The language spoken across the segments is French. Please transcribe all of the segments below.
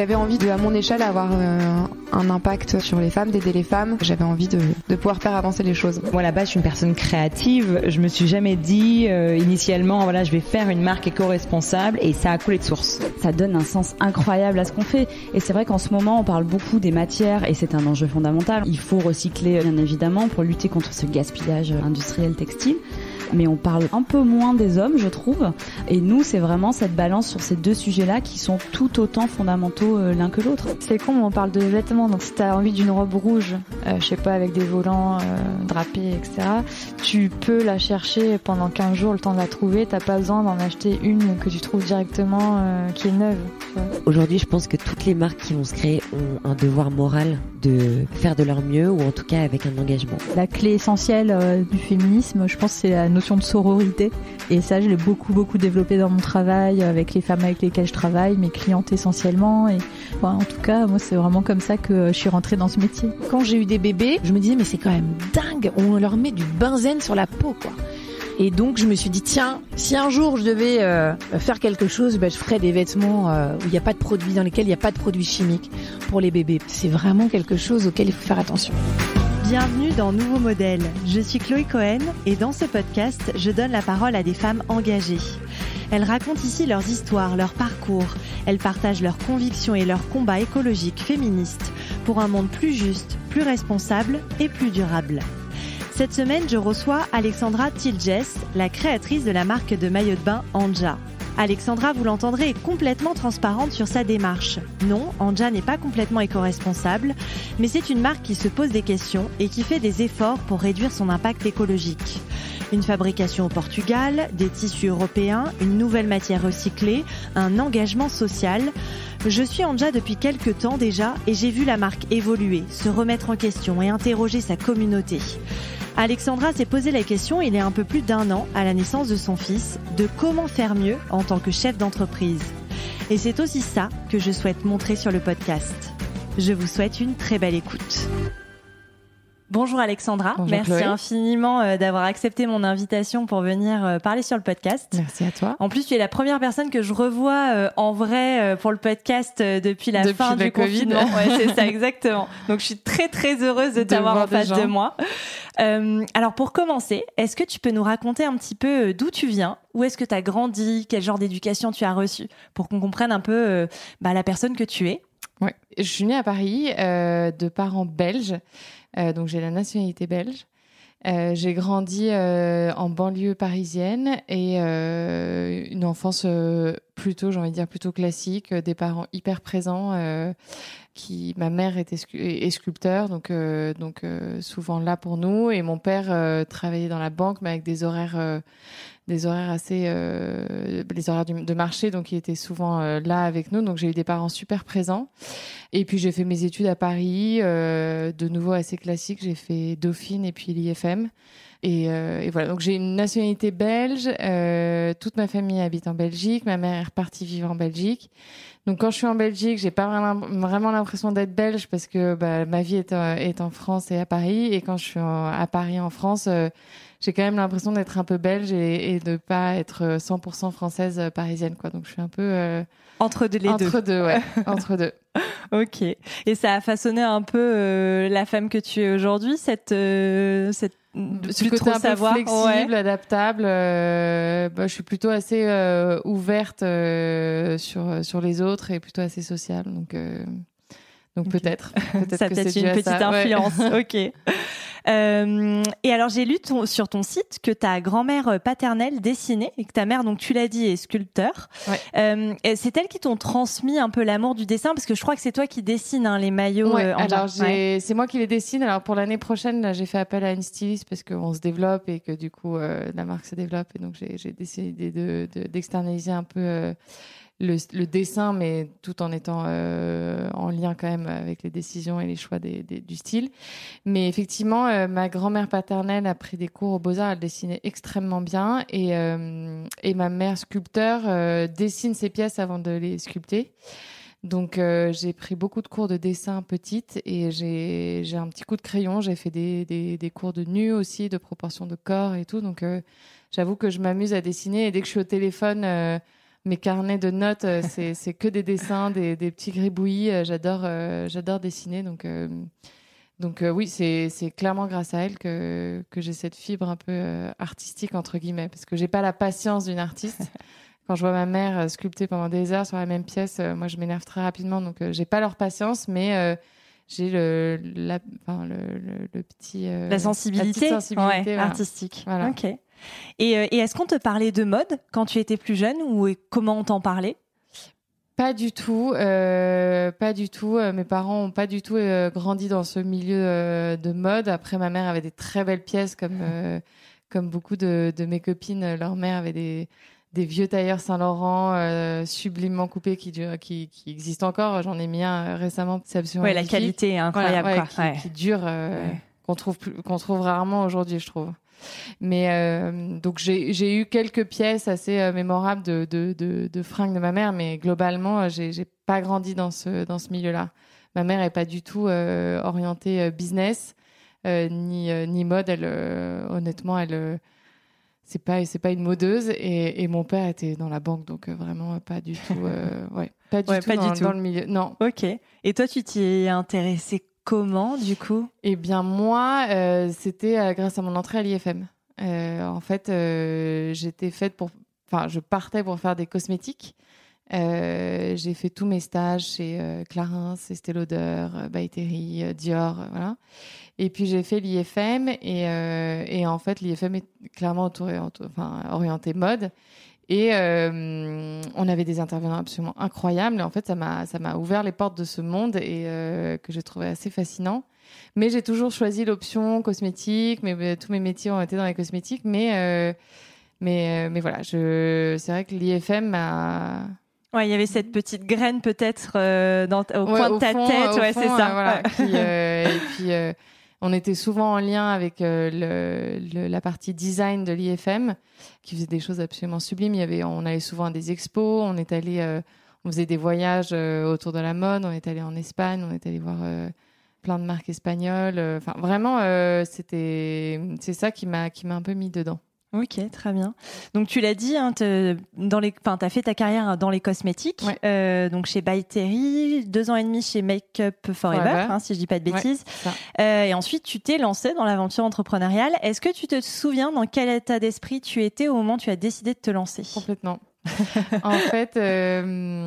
J'avais envie de, à mon échelle, avoir un impact sur les femmes, d'aider les femmes. J'avais envie de pouvoir faire avancer les choses. Moi, là-bas, je suis une personne créative. Je me suis jamais dit initialement, voilà, je vais faire une marque éco-responsable, et ça a coulé de source. Ça donne un sens incroyable à ce qu'on fait. Et c'est vrai qu'en ce moment, on parle beaucoup des matières et c'est un enjeu fondamental. Il faut recycler, bien évidemment, pour lutter contre ce gaspillage industriel textile. Mais on parle un peu moins des hommes, je trouve. Et nous, c'est vraiment cette balance sur ces deux sujets-là qui sont tout autant fondamentaux l'un que l'autre. C'est con, on parle de vêtements. Donc si t'as envie d'une robe rouge, je sais pas, avec des volants drapés, etc., tu peux la chercher pendant 15 jours, le temps de la trouver. T'as pas besoin d'en acheter une que tu trouves directement, qui est neuve. Aujourd'hui, je pense que toutes les marques qui vont se créer ont un devoir moral de faire de leur mieux, ou en tout cas avec un engagement. La clé essentielle du féminisme, je pense, c'est la notion de sororité. Et ça, je l'ai beaucoup développé dans mon travail, avec les femmes avec lesquelles je travaille, mes clientes essentiellement. Et en tout cas, moi, c'est vraiment comme ça que je suis rentrée dans ce métier. Quand j'ai eu des bébés, je me disais, mais c'est quand même dingue, on leur met du benzène sur la peau, quoi. Et donc, je me suis dit, tiens, si un jour je devais faire quelque chose, je ferais des vêtements où il n'y a pas de produits, dans lesquels il n'y a pas de produits chimiques pour les bébés. C'est vraiment quelque chose auquel il faut faire attention. Bienvenue dans Nouveau Modèle. Je suis Chloé Cohen et dans ce podcast, je donne la parole à des femmes engagées. Elles racontent ici leurs histoires, leurs parcours. Elles partagent leurs convictions et leurs combats écologiques féministes pour un monde plus juste, plus responsable et plus durable. Cette semaine, je reçois Alexandra Tiljes, la créatrice de la marque de maillot de bain Anja. Alexandra, vous l'entendrez, est complètement transparente sur sa démarche. Non, Anja n'est pas complètement éco-responsable, mais c'est une marque qui se pose des questions et qui fait des efforts pour réduire son impact écologique. Une fabrication au Portugal, des tissus européens, une nouvelle matière recyclée, un engagement social. Je suis Anja depuis quelques temps déjà et j'ai vu la marque évoluer, se remettre en question et interroger sa communauté. Alexandra s'est posé la question il y a un peu plus d'1 an, à la naissance de son fils, de comment faire mieux en tant que chef d'entreprise. Et c'est aussi ça que je souhaite montrer sur le podcast. Je vous souhaite une très belle écoute. Bonjour Alexandra, Bonjour merci Chloé. Infiniment d'avoir accepté mon invitation pour venir parler sur le podcast. Merci à toi. En plus, tu es la première personne que je revois en vrai pour le podcast depuis la fin du confinement. Ouais, c'est ça, exactement. Donc, je suis très, très heureuse de t'avoir en face de moi. Alors, pour commencer, est-ce que tu peux nous raconter un petit peu d'où tu viens? Où est-ce que tu as grandi? Quel genre d'éducation tu as reçu? Pour qu'on comprenne un peu la personne que tu es. Oui, je suis née à Paris de parents belges. Donc j'ai la nationalité belge. J'ai grandi en banlieue parisienne et une enfance plutôt, j'ai envie de dire, plutôt classique, des parents hyper présents. Ma mère est sculpteur, donc souvent là pour nous, et mon père travaillait dans la banque, mais avec des horaires assez les horaires de marché, donc il était souvent là avec nous. Donc j'ai eu des parents super présents. Et puis j'ai fait mes études à Paris, de nouveau assez classique. J'ai fait Dauphine et puis l'IFM. Et voilà, donc j'ai une nationalité belge. Toute ma famille habite en Belgique. Ma mère est repartie vivre en Belgique. Donc quand je suis en Belgique, j'ai pas vraiment l'impression d'être belge, parce que ma vie est en France et à Paris. Et quand je suis à Paris en France, j'ai quand même l'impression d'être un peu belge et de pas être 100% française parisienne, quoi. Donc je suis un peu Entre deux. Entre deux, ouais. Entre deux. Ok. Et ça a façonné un peu la femme que tu es aujourd'hui, cette ce côté un peu flexible, adaptable. Je suis plutôt assez ouverte sur les autres et plutôt assez sociale. Donc okay. peut-être ça que peut-être c'est une petite influence. Ouais. Ok. Et alors j'ai lu sur ton site que ta grand-mère paternelle dessinait et que ta mère, donc tu l'as dit, est sculpteur. Ouais. C'est elles qui t'ont transmis un peu l'amour du dessin, parce que je crois que c'est toi qui dessines les maillots. Ouais, alors c'est moi qui les dessine. Alors pour l'année prochaine, là, j'ai fait appel à une styliste parce qu'on se développe et que du coup la marque se développe, et donc j'ai décidé d'externaliser un peu le dessin, mais tout en étant en lien quand même avec les décisions et les choix du style. Mais effectivement, ma grand-mère paternelle a pris des cours aux Beaux-Arts, elle dessinait extrêmement bien, et ma mère sculpteur dessine ses pièces avant de les sculpter. Donc j'ai pris beaucoup de cours de dessin petite, et j'ai un petit coup de crayon, j'ai fait des cours de nu aussi, de proportion de corps et tout. Donc j'avoue que je m'amuse à dessiner, et dès que je suis au téléphone mes carnets de notes, c'est que des dessins, des petits gribouillis. J'adore dessiner. Donc oui, c'est clairement grâce à elle que j'ai cette fibre un peu artistique, entre guillemets, parce que j'ai pas la patience d'une artiste. Quand je vois ma mère sculpter pendant des heures sur la même pièce, moi, je m'énerve très rapidement. Donc, j'ai pas leur patience, mais j'ai le petit... la sensibilité, voilà. artistique. Voilà. Ok. Et est-ce qu'on te parlait de mode quand tu étais plus jeune ou comment on t'en parlait ? Pas du tout. Mes parents ont pas du tout grandi dans ce milieu de mode. Après, ma mère avait des très belles pièces, comme beaucoup de mes copines. Leur mère avait des vieux tailleurs Saint-Laurent sublimement coupés qui existent encore. J'en ai mis un récemment. C'est absolument la qualité est incroyable. Voilà, qui dure, qu'on trouve rarement aujourd'hui, je trouve. Mais donc j'ai eu quelques pièces assez mémorables de fringues de ma mère, mais globalement j'ai pas grandi dans ce milieu-là. Ma mère est pas du tout orientée business ni mode. Elle honnêtement c'est pas une modeuse, et mon père était dans la banque, donc vraiment pas du tout dans le milieu. Non. Ok. Et toi, tu t'y es intéressée comment, du coup ? Eh bien, moi, c'était grâce à mon entrée à l'IFM. En fait, je partais pour faire des cosmétiques. J'ai fait tous mes stages chez Clarins, Estée Lauder, By Terry, Dior, voilà. Et puis j'ai fait l'IFM, et en fait l'IFM est clairement orienté mode. Et on avait des intervenants absolument incroyables. Et en fait, ça m'a ouvert les portes de ce monde, et que j'ai trouvé assez fascinant. Mais j'ai toujours choisi l'option cosmétique. Mais tous mes métiers ont été dans les cosmétiques. Mais voilà, c'est vrai que l'IFM m'a... Ouais, il y avait cette petite graine peut-être au coin de ta tête. C'est ça. Voilà. Et puis, on était souvent en lien avec la partie design de l'IFM, qui faisait des choses absolument sublimes. On allait souvent à des expos, on faisait des voyages autour de la mode, on est allé en Espagne, on est allé voir plein de marques espagnoles. Enfin, vraiment, c'est ça qui m'a un peu mis dedans. Ok, très bien. Donc tu l'as dit, t'as fait ta carrière dans les cosmétiques, donc chez By Terry, 2 ans et demi chez Make Up Forever, si je dis pas de bêtises. Et ensuite tu t'es lancée dans l'aventure entrepreneuriale. Est-ce que tu te souviens dans quel état d'esprit tu étais au moment où tu as décidé de te lancer ? Complètement. En fait,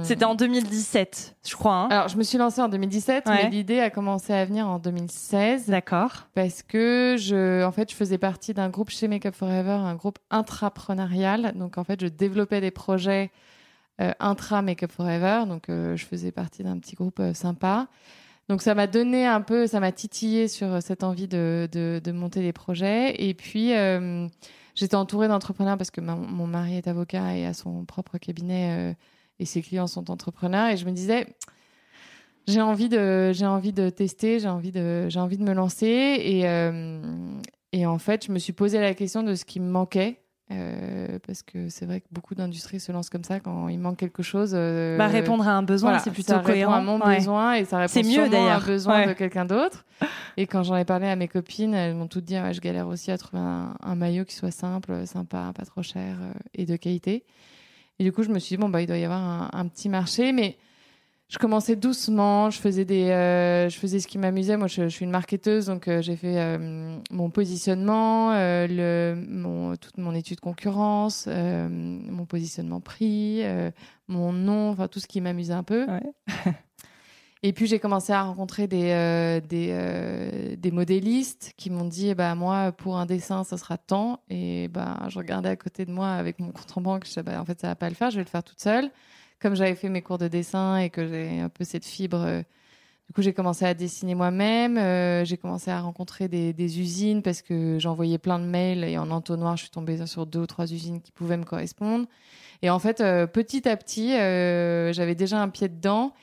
c'était en 2017, je crois. Alors, je me suis lancée en 2017, mais l'idée a commencé à venir en 2016. D'accord. Parce que je faisais partie d'un groupe chez Make Up Forever, un groupe intrapreneurial. Donc, en fait, je développais des projets intra Make Up Forever. Donc, je faisais partie d'un petit groupe sympa. Donc, ça m'a titillé sur cette envie de monter des projets. Et puis, j'étais entourée d'entrepreneurs parce que mon mari est avocat et a son propre cabinet et ses clients sont entrepreneurs. Et je me disais, j'ai envie de tester, j'ai envie de me lancer. Et en fait, je me suis posé la question de ce qui me manquait. Parce que c'est vrai que beaucoup d'industries se lancent comme ça quand il manque quelque chose. Répondre à un besoin, c'est plutôt cohérent. Ça répond à mon besoin et ça répond sûrement à un besoin de quelqu'un d'autre. Et quand j'en ai parlé à mes copines, elles m'ont toutes dit je galère aussi à trouver un maillot qui soit simple, sympa, pas trop cher et de qualité. Et du coup, je me suis dit il doit y avoir un petit marché, mais je commençais doucement, je faisais ce qui m'amusait. Moi, je suis une marketeuse, donc j'ai fait mon positionnement, toute mon étude concurrence, mon positionnement prix, mon nom, enfin tout ce qui m'amusait un peu. Ouais. Et puis j'ai commencé à rencontrer des modélistes qui m'ont dit moi pour un dessin ça sera tant, et je regardais à côté de moi avec mon compte en banque, je disais en fait ça va pas le faire, je vais le faire toute seule. Comme j'avais fait mes cours de dessin et que j'ai un peu cette fibre, du coup j'ai commencé à dessiner moi-même. J'ai commencé à rencontrer des usines parce que j'envoyais plein de mails et en entonnoir, je suis tombée sur 2 ou 3 usines qui pouvaient me correspondre. Et en fait, petit à petit, j'avais déjà un pied dedans.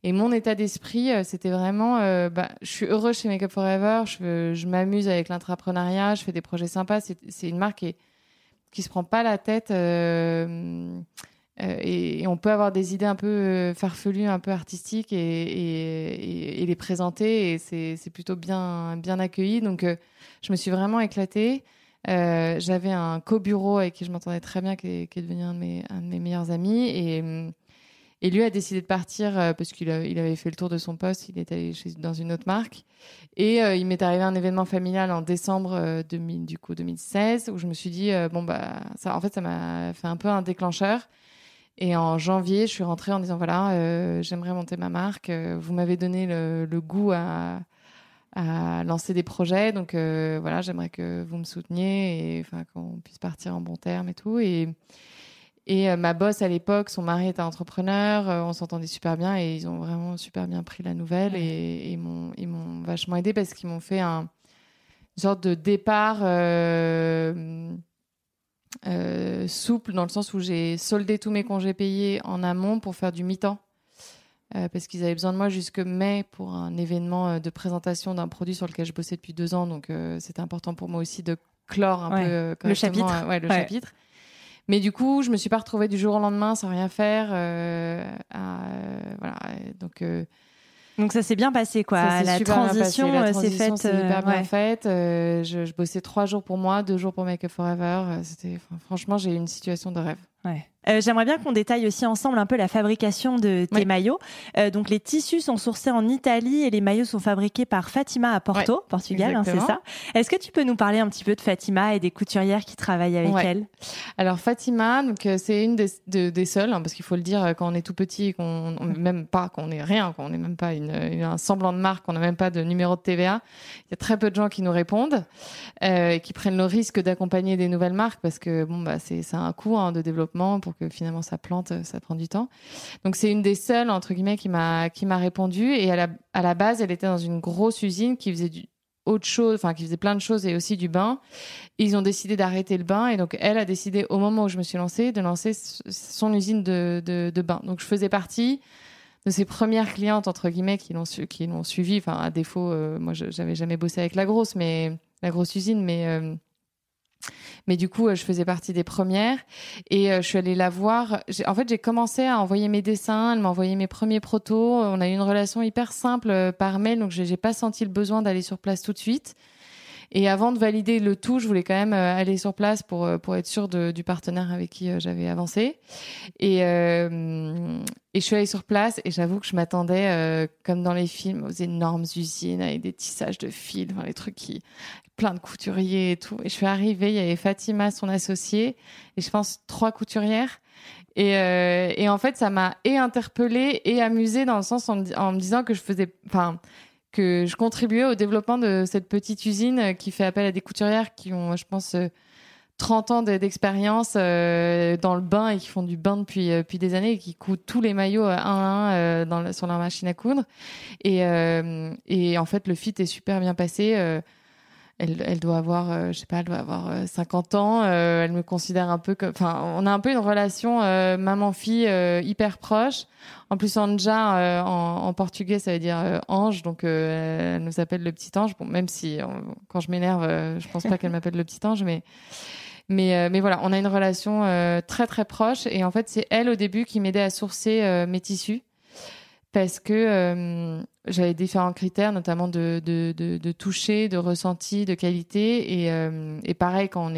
Et mon état d'esprit, c'était vraiment, je suis heureuse chez Make Up Forever, je m'amuse avec l'intrapreneuriat, je fais des projets sympas. C'est une marque qui se prend pas la tête. Et on peut avoir des idées un peu farfelues, un peu artistiques et les présenter, et c'est plutôt bien accueilli. Donc, je me suis vraiment éclatée. J'avais un co-bureau avec qui je m'entendais très bien, qui est devenu un de mes meilleurs amis. Et lui a décidé de partir parce qu'il avait fait le tour de son poste. Il était allé dans une autre marque. Et il m'est arrivé un événement familial en décembre 2016 où je me suis dit, ça m'a fait un peu un déclencheur. Et en janvier, je suis rentrée en disant, voilà, j'aimerais monter ma marque. Vous m'avez donné le goût à lancer des projets. Donc, voilà, j'aimerais que vous me souteniez et qu'on puisse partir en bons termes et tout. Et ma boss à l'époque, son mari était entrepreneur, on s'entendait super bien et ils ont vraiment super bien pris la nouvelle et ils m'ont vachement aidé parce qu'ils m'ont fait une sorte de départ souple dans le sens où j'ai soldé tous mes congés payés en amont pour faire du mi-temps parce qu'ils avaient besoin de moi jusque mai pour un événement de présentation d'un produit sur lequel je bossais depuis 2 ans. Donc c'était important pour moi aussi de clore un peu le chapitre. Chapitre. Mais du coup, je me suis pas retrouvée du jour au lendemain sans rien faire. Voilà. Donc ça s'est bien passé, quoi. La transition s'est faite. C'est hyper bien faite. Je bossais 3 jours pour moi, 2 jours pour Make Up Forever. Franchement, j'ai eu une situation de rêve. Ouais. J'aimerais bien qu'on détaille aussi ensemble un peu la fabrication de tes maillots. Donc les tissus sont sourcés en Italie et les maillots sont fabriqués par Fatima à Porto, Portugal, c'est ça. Est-ce que tu peux nous parler un petit peu de Fatima et des couturières qui travaillent avec elle? Alors Fatima, donc c'est une des seules, parce qu'il faut le dire, quand on est tout petit, qu'on n'est rien, qu'on n'est même pas un semblant de marque, qu'on n'a même pas de numéro de TVA, il y a très peu de gens qui nous répondent et qui prennent le risque d'accompagner des nouvelles marques parce que c'est un coût de développement pour que finalement ça plante, ça prend du temps. Donc c'est une des seules entre guillemets qui m'a répondu et à la base elle était dans une grosse usine qui faisait qui faisait plein de choses et aussi du bain. Et ils ont décidé d'arrêter le bain et donc elle a décidé au moment où je me suis lancée de lancer son usine de bain. Donc je faisais partie de ses premières clientes entre guillemets qui l'ont suivi. Enfin à défaut, moi j'avais jamais bossé avec la grosse usine, mais du coup, je faisais partie des premières et je suis allée la voir. J'ai commencé à envoyer mes dessins, elle m'a envoyé mes premiers protos. On a eu une relation hyper simple par mail, donc j'ai pas senti le besoin d'aller sur place tout de suite. Et avant de valider le tout, je voulais quand même aller sur place pour être sûre du partenaire avec qui j'avais avancé. Et je suis allée sur place et j'avoue que je m'attendais, comme dans les films, aux énormes usines avec des tissages de fils, les trucs plein de couturiers et tout. Et je suis arrivée, il y avait Fatima, son associée, et je pense 3 couturières. Et en fait, ça m'a interpellée et amusée dans le sens en me disant que que je contribuais au développement de cette petite usine qui fait appel à des couturières qui ont, je pense, 30 ans d'expérience dans le bain et qui font du bain depuis des années et qui coudent tous les maillots un à un sur leur machine à coudre. Et en fait, le fit est super bien passé. Elle doit avoir, 50 ans. Elle me considère un peu comme... on a un peu une relation maman-fille hyper proche. En plus, Anja, en portugais, ça veut dire ange. Donc, elle nous appelle le petit ange. Bon, même si, quand je m'énerve, je pense pas qu'elle m'appelle le petit ange. Mais voilà, on a une relation très, très proche. Et en fait, c'est elle, au début, qui m'aidait à sourcer mes tissus. Parce que j'avais différents critères, notamment de toucher, de ressenti, de qualité. Et pareil, quand on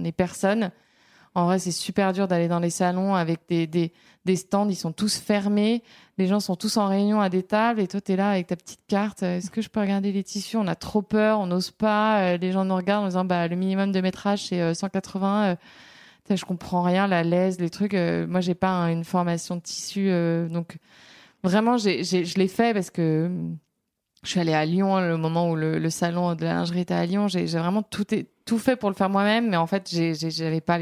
est personne, en vrai, c'est super dur d'aller dans les salons avec des stands. Ils sont tous fermés. Les gens sont tous en réunion à des tables. Et toi, t'es là avec ta petite carte. Est-ce que je peux regarder les tissus? On a trop peur, on n'ose pas. Les gens nous regardent en disant, le minimum de métrage, c'est 180. Je comprends rien, la laise, les trucs. Moi, j'ai pas une formation de tissu. Donc... Vraiment, je l'ai fait parce que je suis allée à Lyon le moment où le salon de la lingerie était à Lyon. J'ai vraiment tout fait pour le faire moi-même, mais en fait, j'avais pas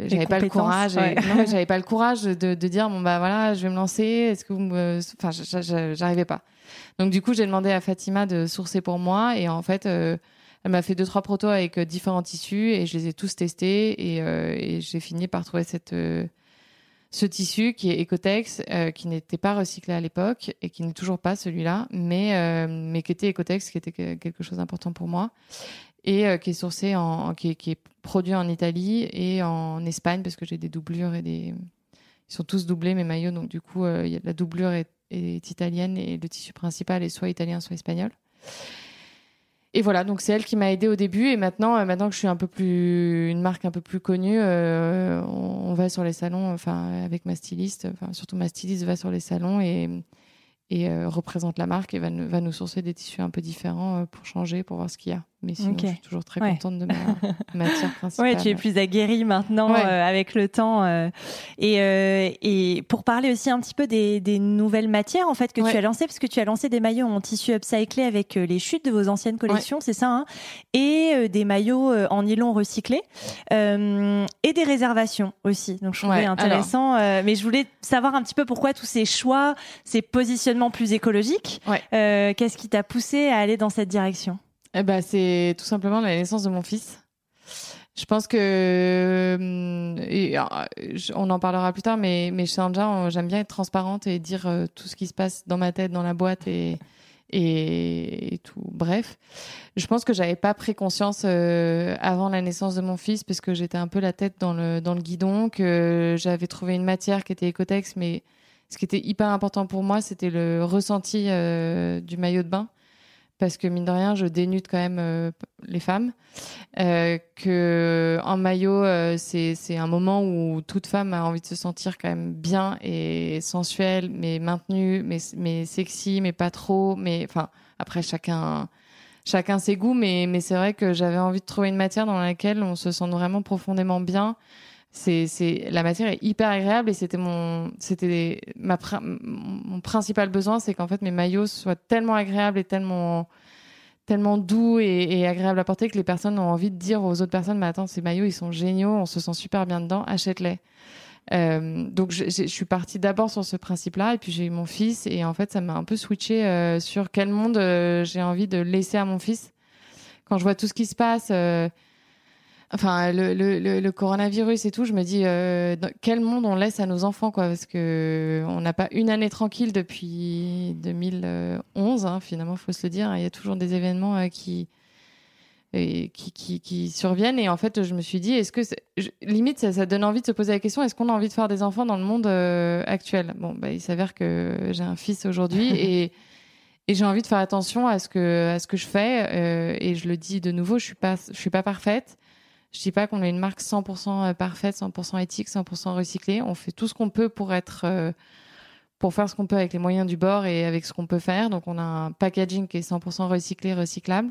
j'avais pas le courage. Non, j'avais pas le courage de dire voilà, je vais me lancer. Est-ce que j'arrivais pas. Donc du coup, j'ai demandé à Fatima de sourcer pour moi et en fait, elle m'a fait 2-3 protos avec différents tissus et je les ai tous testés et j'ai fini par trouver ce tissu qui est Ecotex, qui n'était pas recyclé à l'époque et qui n'est toujours pas celui-là, mais qui était Ecotex, qui était quelque chose d'important pour moi et qui est sourcé qui est produit en Italie et en Espagne parce que j'ai des doublures ils sont tous doublés mes maillots, donc du coup la doublure est italienne et le tissu principal est soit italien soit espagnol. Et voilà, donc c'est elle qui m'a aidée au début. Et maintenant que je suis une marque un peu plus connue, on va sur les salons, avec ma styliste, surtout ma styliste va sur les salons et représente la marque et va nous sourcer des tissus un peu différents pour changer, pour voir ce qu'il y a. Mais sinon, je suis toujours très contente de ma matière principale. Ouais, tu es plus aguerrie maintenant avec le temps. Et pour parler aussi un petit peu des nouvelles matières en fait que tu as lancées, parce que tu as lancé des maillots en tissu upcyclé avec les chutes de vos anciennes collections, c'est ça, hein, et des maillots en nylon recyclé et des réservations aussi. Donc je trouvais intéressant. Mais je voulais savoir un petit peu pourquoi tous ces choix, ces positionnements plus écologiques. Qu'est-ce qui t'a poussé à aller dans cette direction? C'est tout simplement la naissance de mon fils. Je pense que on en parlera plus tard, mais chez Anja, j'aime bien être transparente et dire tout ce qui se passe dans ma tête, dans la boîte et tout. Bref, je pense que j'avais pas pris conscience avant la naissance de mon fils, parce que j'étais un peu la tête dans le guidon, que j'avais trouvé une matière qui était Ecotex, mais ce qui était hyper important pour moi, c'était le ressenti du maillot de bain. Parce que mine de rien, je dénude quand même les femmes. Que en maillot, c'est un moment où toute femme a envie de se sentir quand même bien et sensuelle, mais maintenue, mais sexy, mais pas trop. Mais enfin, après chacun ses goûts, mais c'est vrai que j'avais envie de trouver une matière dans laquelle on se sent vraiment profondément bien. La matière est hyper agréable et c'était mon principal besoin, c'est qu'en fait mes maillots soient tellement agréables et tellement doux et agréables à porter que les personnes ont envie de dire aux autres personnes, mais attends, ces maillots ils sont géniaux, on se sent super bien dedans, achète-les. Donc je suis partie d'abord sur ce principe-là, et puis j'ai eu mon fils et en fait ça m'a un peu switché sur quel monde j'ai envie de laisser à mon fils. Quand je vois tout ce qui se passe, le coronavirus et tout, je me dis dans quel monde on laisse à nos enfants, quoi, parce que on n'a pas une année tranquille depuis 2011, hein, finalement, faut se le dire. Il y a toujours des événements qui surviennent, et en fait, je me suis dit, est-ce que limite ça donne envie de se poser la question, est-ce qu'on a envie de faire des enfants dans le monde actuel? Bon, il s'avère que j'ai un fils aujourd'hui et j'ai envie de faire attention à ce que je fais, et je le dis de nouveau, je suis pas parfaite. Je dis pas qu'on est une marque 100% parfaite, 100% éthique, 100% recyclée. On fait tout ce qu'on peut pour faire ce qu'on peut avec les moyens du bord et avec ce qu'on peut faire. Donc, on a un packaging qui est 100% recyclé, recyclable.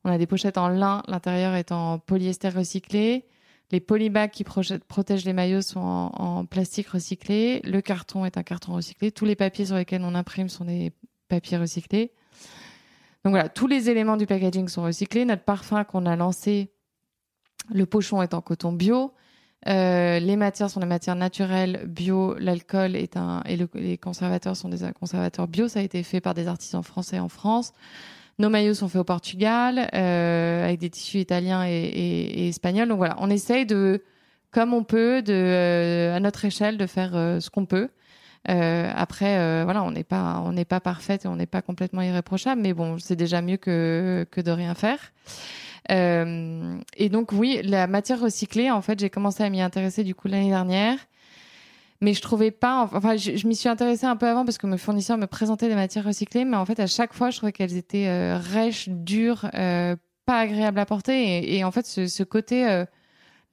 On a des pochettes en lin, l'intérieur est en polyester recyclé. Les polybags qui protègent les maillots sont en plastique recyclé. Le carton est un carton recyclé. Tous les papiers sur lesquels on imprime sont des papiers recyclés. Donc voilà, tous les éléments du packaging sont recyclés. Notre parfum qu'on a lancé, le pochon est en coton bio. Les matières sont des matières naturelles bio. L'alcool et les conservateurs sont des conservateurs bio. Ça a été fait par des artisans français en France. Nos maillots sont faits au Portugal, avec des tissus italiens et espagnols. Donc voilà, on essaye comme on peut, à notre échelle, de faire ce qu'on peut. Après, voilà, on n'est pas parfaite et on n'est pas complètement irréprochable, mais bon, c'est déjà mieux que de rien faire. Et donc oui, la matière recyclée, en fait, j'ai commencé à m'y intéresser du coup l'année dernière, mais je trouvais pas, je m'y suis intéressée un peu avant parce que mes fournisseurs me présentaient des matières recyclées, mais en fait à chaque fois je trouvais qu'elles étaient rêches, dures, pas agréables à porter, et en fait ce côté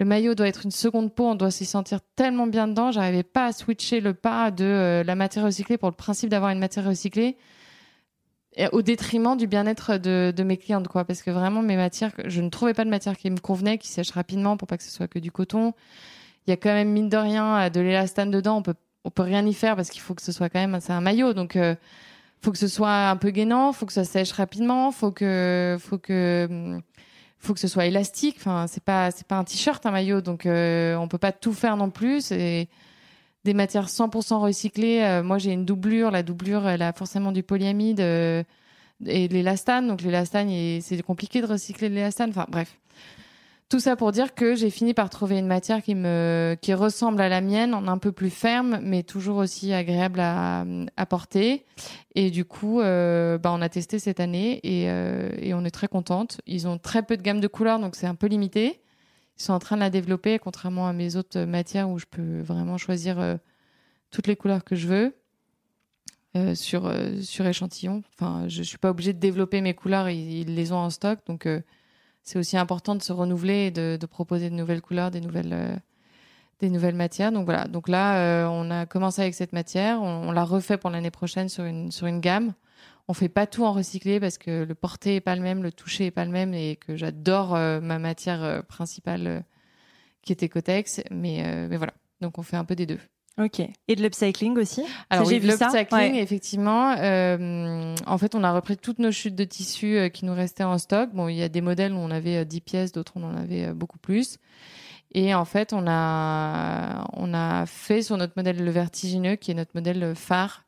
le maillot doit être une seconde peau, on doit s'y sentir tellement bien dedans, j'arrivais pas à switcher le pas de la matière recyclée pour le principe d'avoir une matière recyclée, au détriment du bien-être de mes clientes, quoi. Parce que vraiment, mes matières, je ne trouvais pas de matière qui me convenait, qui sèche rapidement pour pas que ce soit que du coton. Il y a quand même, mine de rien, de l'élastane dedans. On peut rien y faire parce qu'il faut que ce soit quand même, c'est un maillot. Donc, faut que ce soit un peu gainant, faut que ça sèche rapidement, faut que ce soit élastique. Enfin, c'est pas un t-shirt, un maillot. Donc, on peut pas tout faire non plus. C'est des matières 100% recyclées. Moi, j'ai une doublure. La doublure, elle a forcément du polyamide et de l'élastane. Donc, l'élastane, c'est compliqué de recycler de l'élastane. Enfin, bref. Tout ça pour dire que j'ai fini par trouver une matière qui ressemble à la mienne, en un peu plus ferme, mais toujours aussi agréable à porter. Et du coup, on a testé cette année et on est très contente. Ils ont très peu de gamme de couleurs, donc c'est un peu limité. Ils sont en train de la développer, contrairement à mes autres matières où je peux vraiment choisir toutes les couleurs que je veux. sur échantillon. Enfin, je suis pas obligée de développer mes couleurs, ils les ont en stock, donc c'est aussi important de se renouveler et de proposer de nouvelles couleurs, des nouvelles matières. Donc voilà. Donc là, on a commencé avec cette matière, on l'a refait pour l'année prochaine sur une gamme. On fait pas tout en recyclé parce que le porté est pas le même, le toucher est pas le même et que j'adore ma matière principale qui était Kotex, mais voilà. Donc on fait un peu des deux. Ok. Et de l'upcycling aussi? Alors j'ai oui, vu ça. l'upcycling, effectivement. En fait, on a repris toutes nos chutes de tissu qui nous restaient en stock. Bon, il y a des modèles où on avait 10 pièces, d'autres on en avait beaucoup plus. Et en fait, on a fait sur notre modèle le vertigineux, qui est notre modèle phare.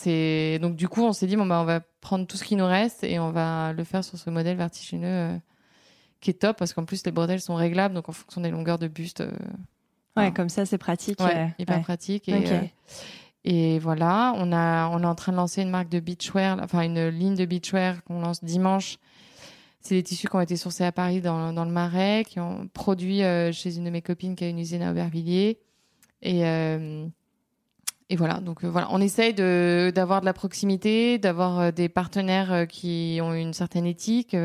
Donc du coup, on s'est dit on va prendre tout ce qui nous reste et on va le faire sur ce modèle vertigineux qui est top parce qu'en plus les bretelles sont réglables, donc en fonction des longueurs de buste. Comme ça, c'est pratique. Hyper pratique. Et voilà, on est en train de lancer une marque de beachwear, enfin une ligne de beachwear qu'on lance dimanche. C'est des tissus qui ont été sourcés à Paris dans le Marais, qui ont produit chez une de mes copines qui a une usine à Aubervilliers. Et voilà, donc voilà, on essaye d'avoir de la proximité, d'avoir des partenaires qui ont une certaine éthique,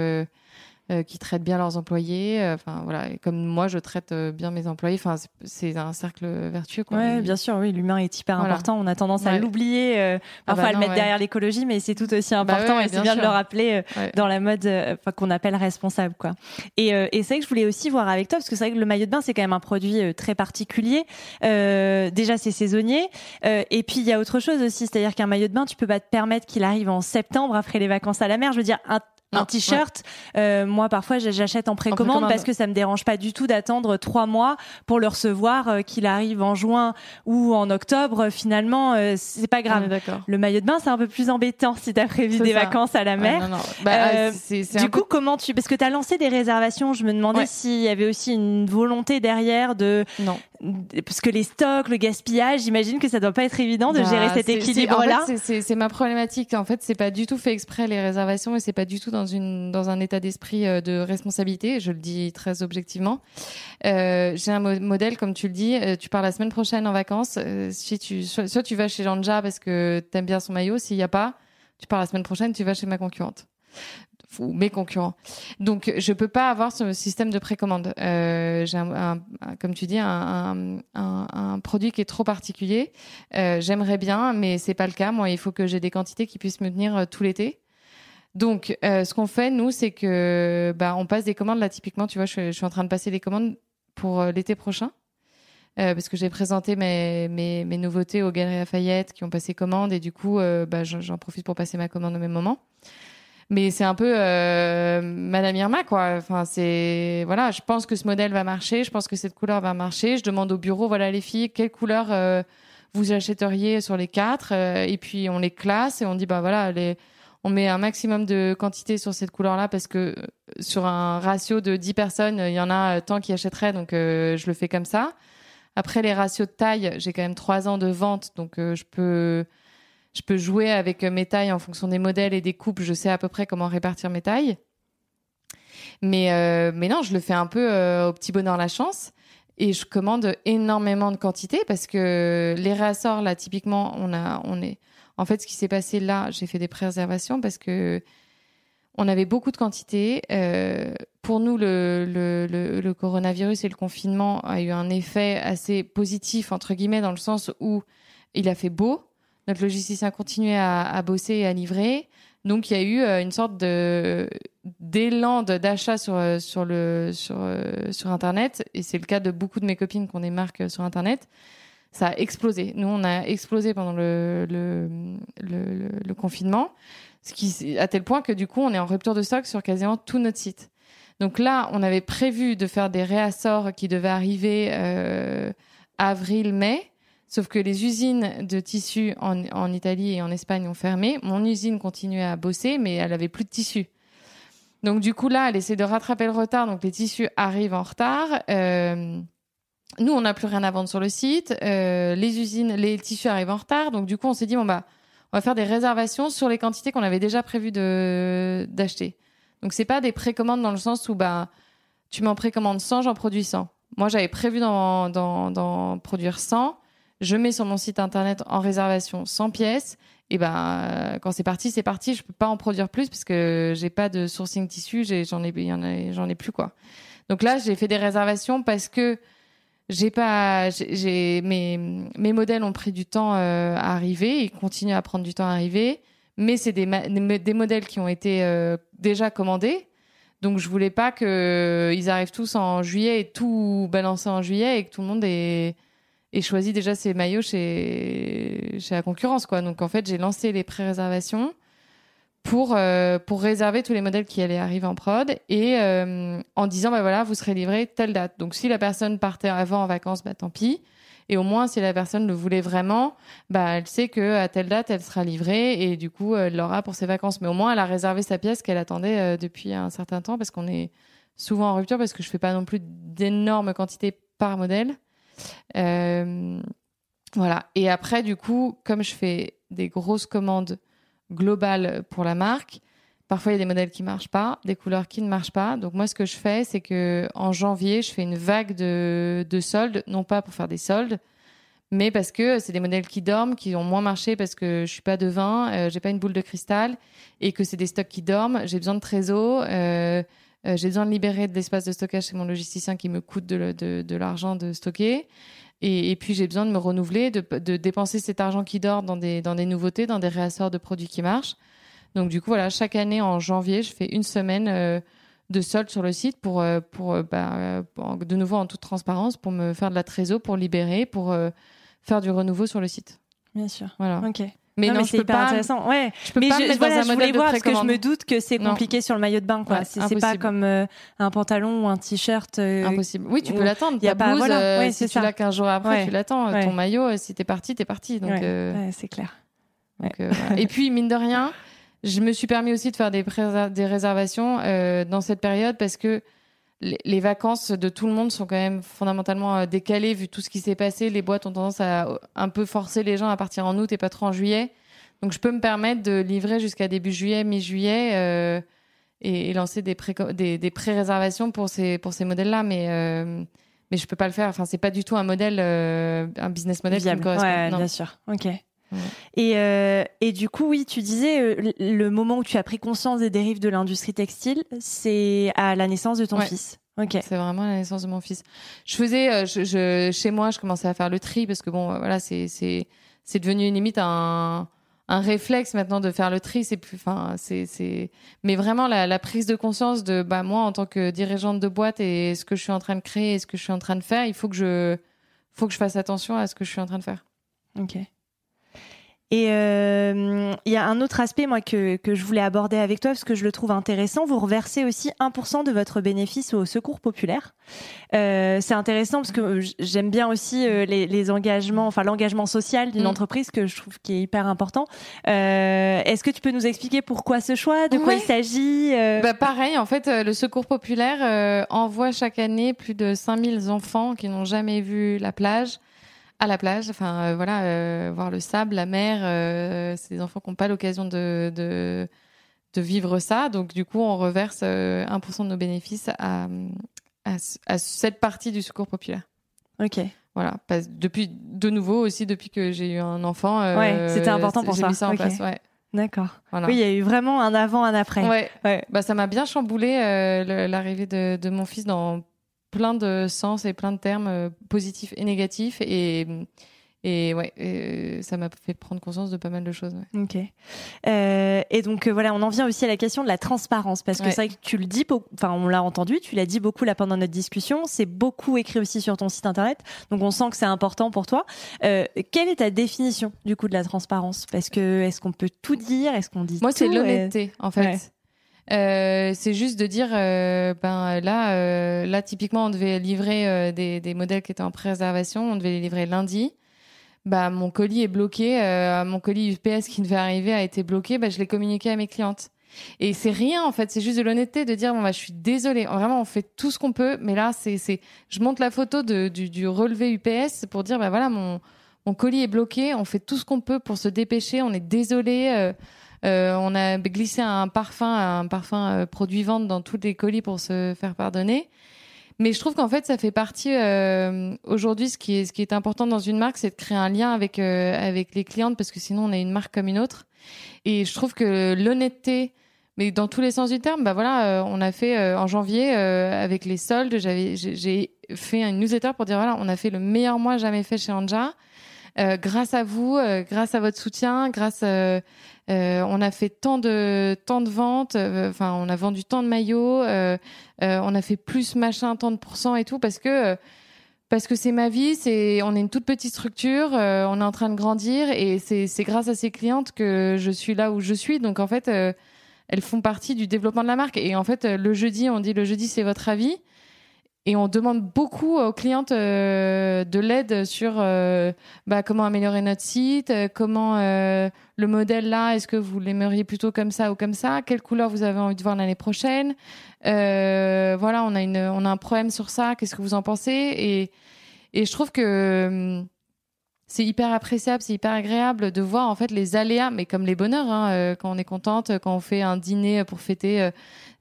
qui traitent bien leurs employés. Enfin voilà, et comme moi, je traite bien mes employés. Enfin, c'est un cercle vertueux, quoi. Ouais, bien sûr, oui, l'humain est hyper important. On a tendance à l'oublier, parfois à le mettre derrière l'écologie, mais c'est tout aussi important et c'est bien de le rappeler dans la mode qu'on appelle responsable, quoi. Et c'est vrai que je voulais aussi voir avec toi, parce que c'est vrai que le maillot de bain, c'est quand même un produit très particulier. Déjà, c'est saisonnier. Et puis, il y a autre chose aussi, c'est-à-dire qu'un maillot de bain, tu peux pas te permettre qu'il arrive en septembre après les vacances à la mer. Je veux dire, un t-shirt, moi parfois j'achète en précommande parce que ça me dérange pas du tout d'attendre 3 mois pour le recevoir, qu'il arrive en juin ou en octobre. Finalement, c'est pas grave. Le maillot de bain, c'est un peu plus embêtant si t'as prévu des vacances à la mer. Du coup, comment parce que t'as lancé des réservations, je me demandais s'il y avait aussi une volonté derrière parce que les stocks, le gaspillage, j'imagine que ça doit pas être évident de gérer cet équilibre-là. En fait, c'est ma problématique. En fait, c'est pas du tout fait exprès les réservations et c'est pas du tout dans un état d'esprit de responsabilité. Je le dis très objectivement. J'ai un modèle, comme tu le dis. Tu pars la semaine prochaine en vacances. Soit tu vas chez Janja parce que t'aimes bien son maillot. S'il y a pas, tu pars la semaine prochaine. Tu vas chez ma concurrente. Ou mes concurrents. Donc, je peux pas avoir ce système de précommande. J'ai comme tu dis, un produit qui est trop particulier. J'aimerais bien, mais c'est pas le cas. Moi, il faut que j'ai des quantités qui puissent me tenir tout l'été. Donc, ce qu'on fait, nous, c'est que, on passe des commandes. Là, typiquement, tu vois, je suis en train de passer des commandes pour l'été prochain. Parce que j'ai présenté mes nouveautés aux Galeries Lafayette qui ont passé commande et du coup, j'en profite pour passer ma commande au même moment. Mais c'est un peu Madame Irma, quoi. Enfin, voilà, je pense que ce modèle va marcher, je pense que cette couleur va marcher. Je demande au bureau, voilà les filles, quelle couleur vous achèteriez sur les 4 et puis on les classe et on dit on met un maximum de quantité sur cette couleur-là parce que sur un ratio de 10 personnes, il y en a tant qui achèteraient, donc je le fais comme ça. Après, les ratios de taille, j'ai quand même 3 ans de vente, donc je peux jouer avec mes tailles en fonction des modèles et des coupes. Je sais à peu près comment répartir mes tailles. Mais non, je le fais un peu au petit bonheur la chance. Et je commande énormément de quantité parce que les réassorts, là, typiquement, en fait, ce qui s'est passé là, j'ai fait des pré-réservations parce que on avait beaucoup de quantité. Pour nous, le coronavirus et le confinement a eu un effet assez positif, entre guillemets, dans le sens où il a fait beau. Notre logisticien continuait à bosser et à livrer. Donc, il y a eu une sorte d'élan d'achat sur Internet. Et c'est le cas de beaucoup de mes copines qui ont des marques sur Internet. Ça a explosé. Nous, on a explosé pendant le confinement. À tel point que, du coup, on est en rupture de stock sur quasiment tout notre site. Donc là, on avait prévu de faire des réassorts qui devaient arriver avril-mai. Sauf que les usines de tissus en Italie et en Espagne ont fermé. Mon usine continuait à bosser, mais elle avait plus de tissus. Donc du coup, là, elle essaie de rattraper le retard. Donc les tissus arrivent en retard. Nous, on n'a plus rien à vendre sur le site. Les tissus arrivent en retard. Donc du coup, on s'est dit, on va faire des réservations sur les quantités qu'on avait déjà prévu d'acheter. Donc c'est pas des précommandes dans le sens où tu m'en précommandes 100, j'en produis 100. Moi, j'avais prévu d'en produire 100. je mets sur mon site internet en réservation 100 pièces. Et ben, quand c'est parti. Je peux pas en produire plus parce que j'ai pas de sourcing tissu. J'en ai plus, quoi. Donc là, j'ai fait des réservations parce que mes modèles ont pris du temps à arriver. Ils continuent à prendre du temps à arriver. Mais c'est des modèles qui ont été déjà commandés. Donc, je voulais pas qu'ils arrivent tous en juillet et tout balancer en juillet et que tout le monde ait choisi déjà ses maillots chez la concurrence, quoi. Donc, en fait, j'ai lancé les pré-réservations pour réserver tous les modèles qui allaient arriver en prod et en disant, bah voilà, vous serez livré telle date. Donc, si la personne partait avant en vacances, bah tant pis. Et au moins, si la personne le voulait vraiment, bah elle sait qu'à telle date, elle sera livrée et du coup, elle l'aura pour ses vacances. Mais au moins, elle a réservé sa pièce qu'elle attendait depuis un certain temps parce qu'on est souvent en rupture parce que je fais pas non plus d'énormes quantités par modèle. Voilà. Et après, du coup, comme je fais des grosses commandes globales pour la marque, parfois il y a des modèles qui marchent pas, des couleurs qui ne marchent pas. Donc moi, ce que je fais, c'est que en janvier, je fais une vague de soldes, non pas pour faire des soldes, mais parce que c'est des modèles qui dorment, qui ont moins marché parce que je suis pas devin, j'ai pas une boule de cristal et que c'est des stocks qui dorment. J'ai besoin de trésor, j'ai besoin de libérer de l'espace de stockage chez mon logisticien qui me coûte de l'argent de stocker. Et puis j'ai besoin de me renouveler, de dépenser cet argent qui dort dans des nouveautés, dans des réassorts de produits qui marchent. Donc du coup voilà, chaque année en janvier, je fais une semaine de solde sur le site pour de nouveau en toute transparence, pour me faire de la trésor, pour libérer, pour faire du renouveau sur le site. Bien sûr. Voilà. Ok. Mais non, c'est hyper intéressant. Ouais. Je peux pas me mettre dans un modèle de voir parce que je précommande. me doute que c'est compliqué sur le maillot de bain, quoi. Ouais, c'est pas comme un pantalon ou un t-shirt. Impossible. Oui, tu peux l'attendre. Y a Ta pas, blouse, voilà. Ouais, si c'est tu ça. l'as 15 jours après, Ouais. tu l'attends. Ouais. Ton maillot, si t'es parti, t'es parti. Donc, ouais, c'est clair. voilà. Et puis, mine de rien, je me suis permis aussi de faire des réservations dans cette période parce que les vacances de tout le monde sont quand même fondamentalement décalées vu tout ce qui s'est passé. Les boîtes ont tendance à un peu forcer les gens à partir en août et pas trop en juillet. Donc, je peux me permettre de livrer jusqu'à début juillet, mi-juillet et lancer des pré-réservations pour ces modèles-là. Mais je peux pas le faire. Enfin, c'est pas du tout un modèle, un business model viable. qui me correspond. Ouais, non. bien sûr. Ok. Ouais. Et du coup, oui, tu disais le moment où tu as pris conscience des dérives de l'industrie textile, c'est à la naissance de ton fils. Ok. C'est vraiment la naissance de mon fils. Je faisais, chez moi, je commençais à faire le tri parce que bon, voilà, c'est devenu une limite un réflexe maintenant de faire le tri. C'est plus, enfin, mais vraiment la prise de conscience de, bah moi en tant que dirigeante de boîte et ce que je suis en train de créer et ce que je suis en train de faire, il faut que je fasse attention à ce que je suis en train de faire. Ok. Et il y a un autre aspect, moi, que je voulais aborder avec toi, parce que je le trouve intéressant. Vous reversez aussi 1% de votre bénéfice au Secours populaire. C'est intéressant parce que j'aime bien aussi les engagements, enfin l'engagement social d'une entreprise que je trouve qui est hyper important. Est-ce que tu peux nous expliquer pourquoi ce choix, de quoi il s'agit Bah pareil, en fait, le Secours populaire envoie chaque année plus de 5000 enfants qui n'ont jamais vu la plage. À la plage, enfin voir le sable, la mer, c'est des enfants qui n'ont pas l'occasion de vivre ça. Donc du coup, on reverse 1% de nos bénéfices à cette partie du Secours populaire. Ok. Voilà. Depuis que j'ai eu un enfant. C'était important pour ça. J'ai mis ça en place. Ouais. D'accord. Voilà. Oui, il y a eu vraiment un avant, un après. Ouais. Bah ça m'a bien chamboulé l'arrivée de mon fils dans plein de sens et plein de termes positifs et négatifs et ça m'a fait prendre conscience de pas mal de choses. Ouais. Ok. Et donc voilà, on en vient aussi à la question de la transparence parce que c'est vrai que tu le dis, enfin on l'a entendu, tu l'as dit beaucoup là pendant notre discussion, c'est beaucoup écrit aussi sur ton site internet, donc on sent que c'est important pour toi. Quelle est ta définition du coup de la transparence? Parce que est-ce qu'on peut tout dire? Est-ce qu'on dit Moi, tout? c'est l'honnêteté en fait. Ouais. C'est juste de dire là typiquement on devait livrer des modèles qui étaient en pré-réservation, on devait les livrer lundi. Bah mon colis est bloqué, mon colis UPS qui devait arriver a été bloqué, bah je l'ai communiqué à mes clientes. Et c'est rien en fait, c'est juste de l'honnêteté de dire bon bah je suis désolée, vraiment on fait tout ce qu'on peut, mais là je monte la photo du relevé UPS pour dire bah voilà mon colis est bloqué, on fait tout ce qu'on peut pour se dépêcher, on est désolé. On a glissé un parfum produit vente dans tous les colis pour se faire pardonner. Mais je trouve qu'en fait, ça fait partie aujourd'hui. Ce qui est important dans une marque, c'est de créer un lien avec les clientes, parce que sinon, on a une marque comme une autre. Et je trouve que l'honnêteté, mais dans tous les sens du terme, on a fait en janvier avec les soldes. J'ai fait une newsletter pour dire voilà, on a fait le meilleur mois jamais fait chez Anja. Grâce à vous, grâce à votre soutien, on a fait tant de ventes, on a vendu tant de maillots, on a fait plus machin, tant de pourcents et tout, parce que c'est ma vie, on est une toute petite structure, on est en train de grandir, et c'est grâce à ces clientes que je suis là où je suis. Donc en fait, elles font partie du développement de la marque. Et en fait, le jeudi, c'est votre avis. Et on demande beaucoup aux clientes de l'aide sur comment améliorer notre site, comment le modèle là, est-ce que vous l'aimeriez plutôt comme ça ou comme ça, quelle couleur vous avez envie de voir l'année prochaine, on a un problème sur ça, qu'est-ce que vous en pensez, et je trouve que c'est hyper appréciable, c'est hyper agréable de voir en fait les aléas, mais comme les bonheurs, quand on est contente, quand on fait un dîner pour fêter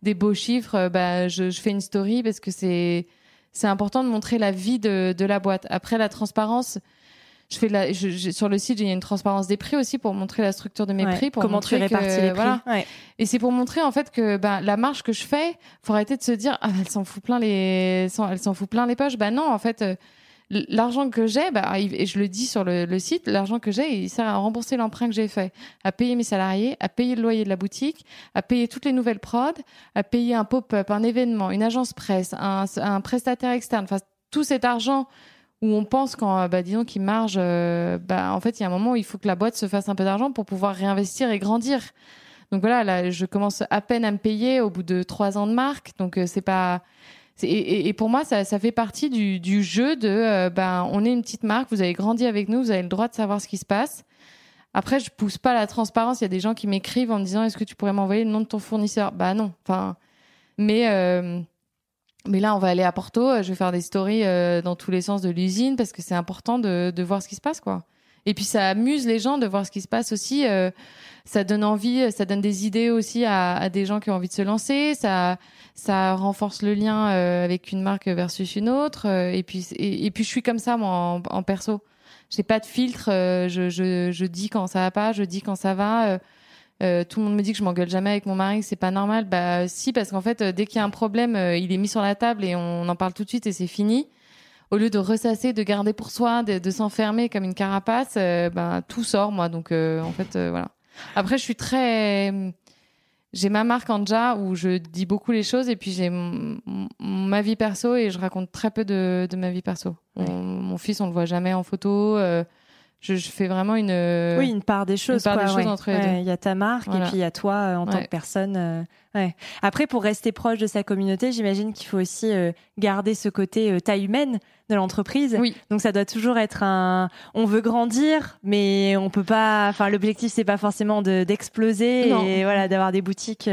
des beaux chiffres, je fais une story parce que c'est important de montrer la vie de la boîte. Après, la transparence, sur le site, il y a une transparence des prix aussi pour montrer la structure de mes prix. Pour comment tu répartis les prix. Voilà. Ouais. Et c'est pour montrer en fait que la marge que je fais, faut arrêter de se dire elle s'en fout plein les poches. Non, en fait, l'argent que j'ai, et je le dis sur le site, l'argent que j'ai, il sert à rembourser l'emprunt que j'ai fait, à payer mes salariés, à payer le loyer de la boutique, à payer toutes les nouvelles prods, à payer un pop-up, un événement, une agence presse, un prestataire externe. Enfin, tout cet argent où on pense disons qu'il marge, en fait, il y a un moment où il faut que la boîte se fasse un peu d'argent pour pouvoir réinvestir et grandir. Donc voilà, là, je commence à peine à me payer au bout de 3 ans de marque. Donc c'est pas... Et pour moi, ça fait partie du jeu de on est une petite marque, vous avez grandi avec nous, vous avez le droit de savoir ce qui se passe. Après, je pousse pas la transparence. Il y a des gens qui m'écrivent en me disant est-ce que tu pourrais m'envoyer le nom de ton fournisseur ? Non. Enfin, mais là, on va aller à Porto. Je vais faire des stories dans tous les sens de l'usine parce que c'est important de voir ce qui se passe, quoi. Et puis ça amuse les gens de voir ce qui se passe aussi. Ça donne envie, ça donne des idées aussi à des gens qui ont envie de se lancer. Ça renforce le lien avec une marque versus une autre. Et puis je suis comme ça moi en perso. J'ai pas de filtre. Je dis quand ça va pas, je dis quand ça va. Tout le monde me dit que je m'engueule jamais avec mon mari, que c'est pas normal. Si, parce qu'en fait, dès qu'il y a un problème, il est mis sur la table et on en parle tout de suite et c'est fini. Au lieu de ressasser, de garder pour soi, de s'enfermer comme une carapace, tout sort, moi. Donc, en fait, voilà. Après, j'ai ma marque Anja où je dis beaucoup les choses et puis j'ai ma vie perso et je raconte très peu de ma vie perso. Mon fils, on le voit jamais en photo. Je fais vraiment une part des choses. Entre les deux. Il y a ta marque et puis il y a toi en tant que personne. Après, pour rester proche de sa communauté, j'imagine qu'il faut aussi garder ce côté taille humaine de l'entreprise. Oui. Donc ça doit toujours être on veut grandir, mais on peut pas. Enfin, l'objectif c'est pas forcément d'exploser et voilà d'avoir des boutiques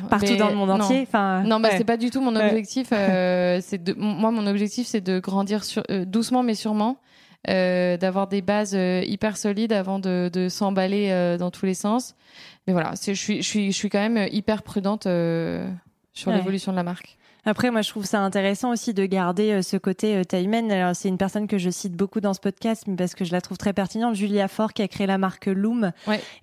partout dans le monde entier. Enfin, c'est pas du tout mon objectif. Moi, mon objectif c'est de grandir doucement mais sûrement. D'avoir des bases hyper solides avant de s'emballer dans tous les sens. Mais voilà, je suis quand même hyper prudente sur l'évolution de la marque. Après, moi, je trouve ça intéressant aussi de garder ce côté taille humaine. Alors, c'est une personne que je cite beaucoup dans ce podcast, mais parce que je la trouve très pertinente. Julia Fort, qui a créé la marque Loom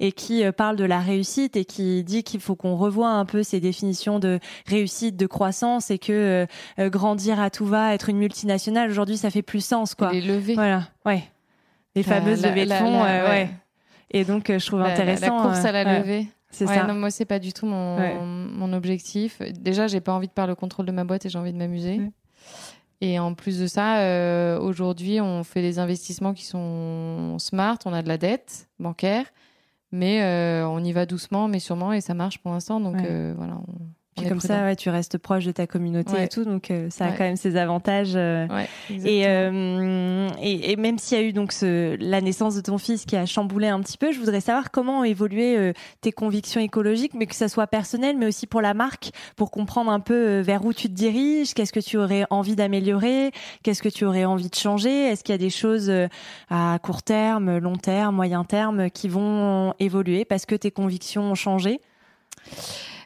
et qui parle de la réussite et qui dit qu'il faut qu'on revoie un peu ces définitions de réussite, de croissance et que grandir à tout va, être une multinationale, aujourd'hui, ça fait plus sens, quoi. Les levées. Voilà, les fameuses levées de fonds, Et donc, je trouve intéressant. La course à la levée. C'est ça. Non, moi, c'est pas du tout mon objectif. Déjà, j'ai pas envie de perdre le contrôle de ma boîte et j'ai envie de m'amuser. Et en plus de ça, aujourd'hui, on fait des investissements qui sont smart. On a de la dette bancaire, mais on y va doucement, mais sûrement, et ça marche pour l'instant. Donc voilà. Puis comme ça, tu restes proche de ta communauté et tout, donc ça a quand même ses avantages. Et même s'il y a eu donc la naissance de ton fils qui a chamboulé un petit peu, je voudrais savoir comment ont évolué tes convictions écologiques, mais que ça soit personnel, mais aussi pour la marque, pour comprendre un peu vers où tu te diriges, qu'est-ce que tu aurais envie d'améliorer, qu'est-ce que tu aurais envie de changer, est-ce qu'il y a des choses à court terme, long terme, moyen terme qui vont évoluer parce que tes convictions ont changé?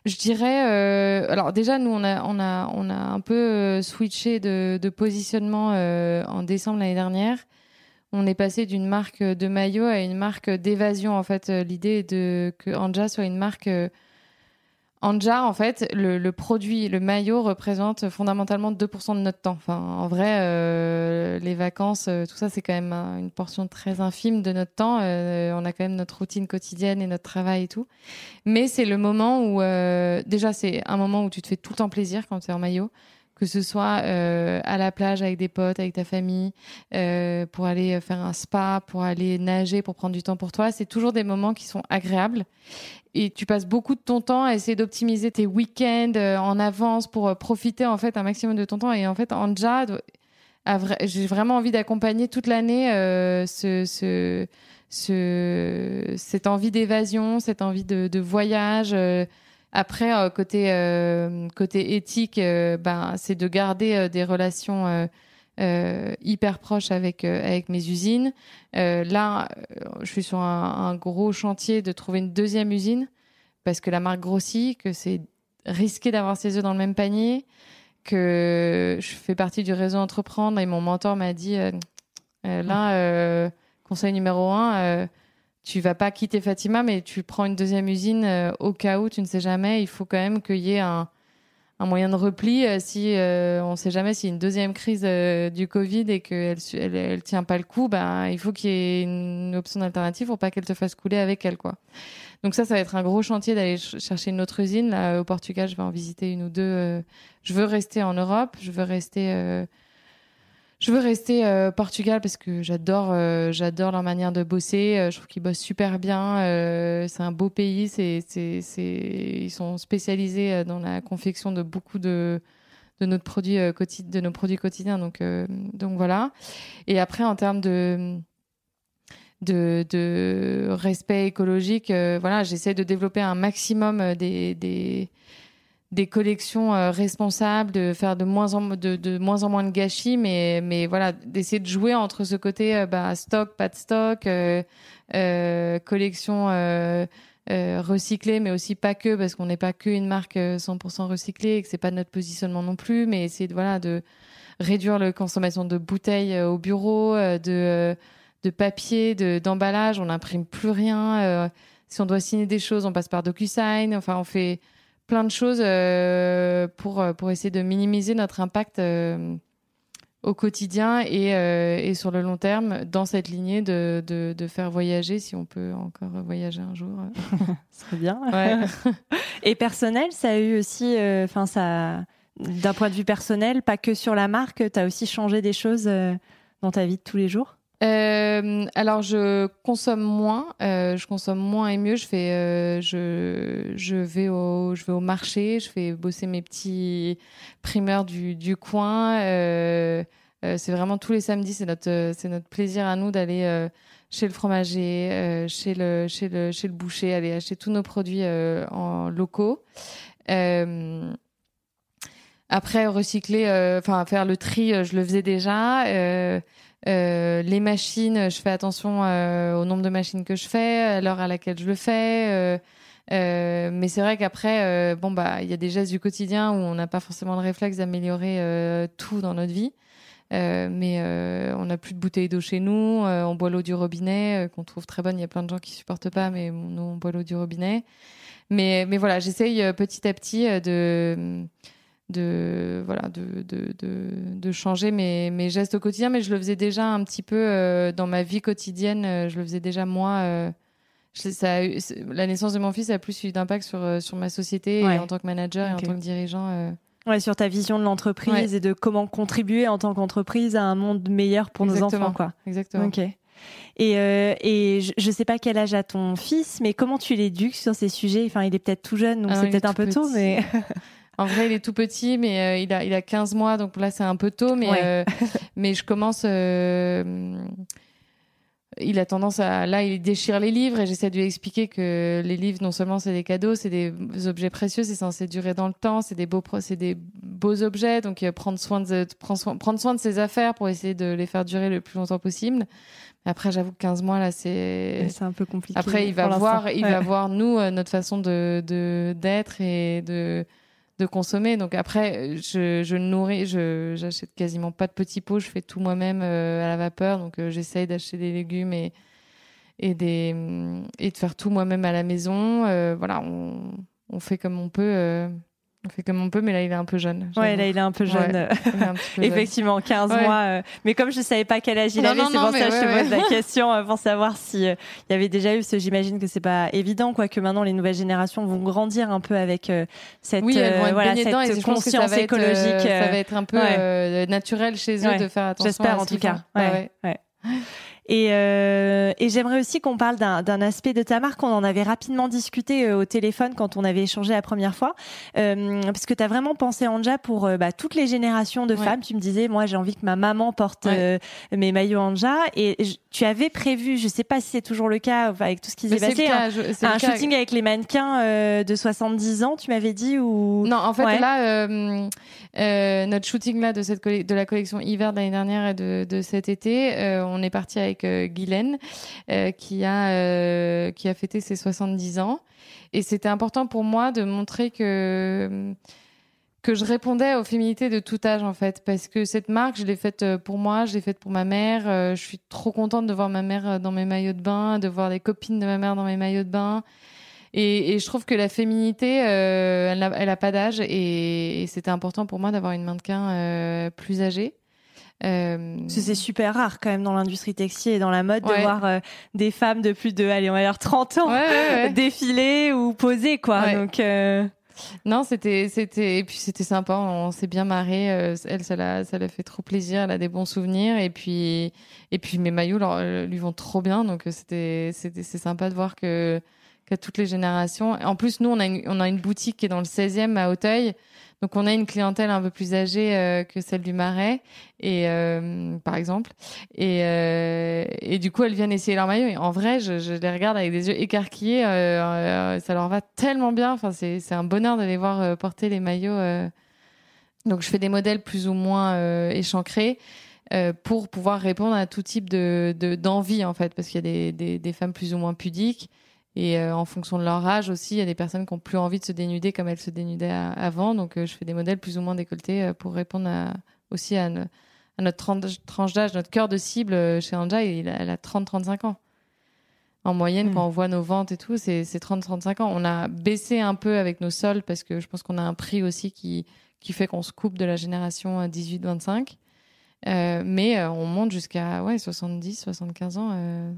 Je dirais, alors déjà nous on a un peu switché de positionnement en décembre l'année dernière. On est passé d'une marque de maillot à une marque d'évasion en fait. L'idée est que Anja soit une marque. Anja, en fait, le produit, le maillot représente fondamentalement 2% de notre temps. Enfin, en vrai, les vacances, tout ça, c'est quand même une portion très infime de notre temps. On a quand même notre routine quotidienne et notre travail et tout. Mais c'est le moment où, déjà, c'est un moment où tu te fais tout le temps plaisir quand tu es en maillot. Que ce soit à la plage avec des potes, avec ta famille, pour aller faire un spa, pour aller nager, pour prendre du temps pour toi. C'est toujours des moments qui sont agréables. Et tu passes beaucoup de ton temps à essayer d'optimiser tes week-ends en avance pour profiter en fait un maximum de ton temps. Et en fait, Anja, j'ai vraiment envie d'accompagner toute l'année cette envie d'évasion, cette envie de voyage. Après, côté éthique, c'est de garder des relations hyper proches avec mes usines. Là, je suis sur un gros chantier de trouver une deuxième usine parce que la marque grossit, que c'est risqué d'avoir ses œufs dans le même panier, que je fais partie du réseau Entreprendre et mon mentor m'a dit conseil numéro 1, tu vas pas quitter Fatima, mais tu prends une deuxième usine au cas où, tu ne sais jamais. Il faut quand même qu'il y ait un moyen de repli si on sait jamais s'il y a une deuxième crise du Covid et qu'elle elle tient pas le coup, il faut qu'il y ait une option d'alternative pour pas qu'elle te fasse couler avec elle, quoi. Donc ça va être un gros chantier d'aller chercher une autre usine. Là, au Portugal, je vais en visiter une ou deux. Je veux rester en Europe, je veux rester Portugal parce que j'adore leur manière de bosser. Je trouve qu'ils bossent super bien. C'est un beau pays. Ils sont spécialisés dans la confection de beaucoup de nos produits quotidiens. Donc voilà. Et après, en termes de respect écologique, j'essaie de développer un maximum des collections responsables, de faire de moins en moins de gâchis, mais voilà, d'essayer de jouer entre ce côté stock, pas de stock, collection recyclée, mais aussi pas que, parce qu'on n'est pas que une marque 100% recyclée et que c'est pas notre positionnement non plus, mais essayer de réduire la consommation de bouteilles au bureau, de papier, d'emballage. On n'imprime plus rien. Si on doit signer des choses, on passe par DocuSign. Enfin, on fait plein de choses pour essayer de minimiser notre impact au quotidien et sur le long terme dans cette lignée de faire voyager, si on peut encore voyager un jour. Ce serait bien. Ouais. Et personnel, ça a eu aussi, d'un point de vue personnel, pas que sur la marque, tu as aussi changé des choses dans ta vie de tous les jours? Alors je consomme moins et mieux. Je vais au marché, je fais bosser mes petits primeurs du coin. C'est vraiment tous les samedis, c'est notre plaisir à nous d'aller chez le fromager, chez le boucher, aller acheter tous nos produits en locaux. Après recycler, faire le tri, je le faisais déjà. Les machines, je fais attention au nombre de machines que je fais, à l'heure à laquelle je le fais. Mais c'est vrai qu'après, il y a des gestes du quotidien où on n'a pas forcément le réflexe d'améliorer tout dans notre vie. Mais on n'a plus de bouteilles d'eau chez nous, on boit l'eau du robinet qu'on trouve très bonne. Il y a plein de gens qui supportent pas, mais nous on boit l'eau du robinet. Mais voilà, j'essaye petit à petit de changer mes gestes au quotidien, mais je le faisais déjà un petit peu dans ma vie quotidienne. Je le faisais déjà moi. La naissance de mon fils a plus eu d'impact sur ma société et en tant que manager et en tant que dirigeant. Ouais, sur ta vision de l'entreprise et de comment contribuer en tant qu'entreprise à un monde meilleur pour nos enfants, quoi. Exactement. Ok. Et je sais pas quel âge a ton fils, mais comment tu l'éduques sur ces sujets? Enfin, il est peut-être tout jeune, donc c'est peut-être un peu tôt, mais... En vrai, il est tout petit, mais il a 15 mois, donc là, c'est un peu tôt. Mais, mais je commence... il a tendance à... Là, il déchire les livres et j'essaie de lui expliquer que les livres, non seulement c'est des cadeaux, c'est des objets précieux, c'est censé durer dans le temps, c'est des beaux beaux objets, donc prendre soin de ses affaires pour essayer de les faire durer le plus longtemps possible. Après, j'avoue que 15 mois, là, c'est un peu compliqué. Après, il va voir, nous, notre façon d'être et de consommer. Donc après, je le nourris, j'achète quasiment pas de petits pots, je fais tout moi-même à la vapeur. Donc j'essaye d'acheter des légumes et de faire tout moi-même à la maison. Voilà, on fait comme on peut. On fait comme on peut, mais là, il est un peu jeune. Ouais, là, il est un peu jeune. Ouais, il est un petit peu Effectivement, 15 mois. Mais comme je savais pas quel âge il avait, c'est pour ça que je te pose la question, pour savoir si il y avait déjà eu, parce que j'imagine que c'est pas évident, que maintenant les nouvelles générations vont grandir un peu avec cette, cette conscience écologique. Ça va être un peu naturel chez eux de faire attention. J'espère en tout cas. Ouais. Et j'aimerais aussi qu'on parle d'un aspect de ta marque. On en avait rapidement discuté au téléphone quand on avait échangé la première fois, parce que tu as vraiment pensé Anja pour toutes les générations de femmes. Tu me disais, moi j'ai envie que ma maman porte mes maillots Anja, et tu avais prévu, je sais pas si c'est toujours le cas avec tout ce qui s'est passé, un shooting avec les mannequins de 70 ans, tu m'avais dit, ou... Non, en fait là, notre shooting là de la collection hiver de l'année dernière et de cet été, on est parti avec Guylaine qui a fêté ses 70 ans, et c'était important pour moi de montrer que je répondais aux féminités de tout âge, en fait, parce que cette marque, je l'ai faite pour moi, je l'ai faite pour ma mère. Je suis trop contente de voir ma mère dans mes maillots de bain, de voir les copines de ma mère dans mes maillots de bain. Et je trouve que la féminité, elle a pas d'âge, et c'était important pour moi d'avoir une mannequin plus âgée. C'est super rare quand même dans l'industrie textile et dans la mode de voir des femmes de plus de, allez, on va dire 30 ans défiler ou poser, quoi. Donc non, c'était et puis c'était sympa, on s'est bien marré. Elle, ça l'a fait trop plaisir, elle a des bons souvenirs, et puis mes maillots lui vont trop bien, donc c'est sympa de voir qu'à toutes les générations. En plus, nous on a une boutique qui est dans le 16e à Auteuil. Donc, on a une clientèle un peu plus âgée que celle du Marais, par exemple. Et du coup, elles viennent essayer leurs maillots. Et en vrai, je les regarde avec des yeux écarquillés. Ça leur va tellement bien. Enfin, c'est un bonheur de les voir porter les maillots. Donc, je fais des modèles plus ou moins échancrés pour pouvoir répondre à tout type d'envie, en fait. Parce qu'il y a des femmes plus ou moins pudiques. Et en fonction de leur âge aussi, il y a des personnes qui ont plus envie de se dénuder comme elles se dénudaient avant. Donc, je fais des modèles plus ou moins décolletés pour répondre aussi à notre tranche d'âge. Notre cœur de cible chez Anja, elle a 30-35 ans. En moyenne, quand on voit nos ventes et tout, c'est 30-35 ans. On a baissé un peu avec nos soldes parce que je pense qu'on a un prix aussi qui fait qu'on se coupe de la génération 18-25. Mais on monte jusqu'à 70-75 ans.